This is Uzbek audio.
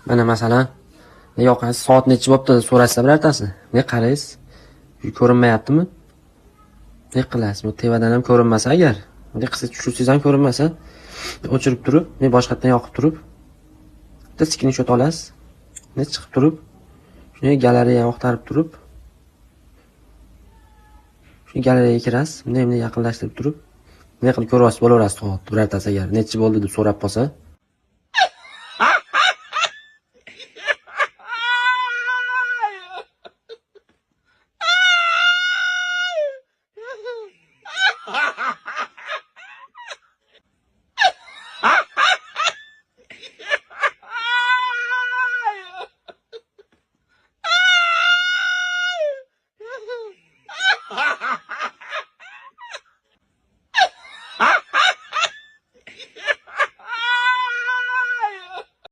Mana masalan, yoqasiz soat nechi bo'pti deb so'rashsa birortasi. Ne qaraysiz? Ko'rinmayaptimi? Ne qilasiz? Bu tevadan ham ko'rinmasa agar, bunday qilsa tushirsangiz ham ko'rinmasa, o'chirib turib, ne boshqatdan yoqib turib, bitta skrinshot olasiz. Ne chiqib turib, shuni galeriyaga oqtarib turib, shu galeriyaga kirasiz, bunday yaqinlashtirib turib, ne qilib ko'ryapsiz bo'laverasiz soat birortasi agar nechi bo'ldi deb so'rab qolsa.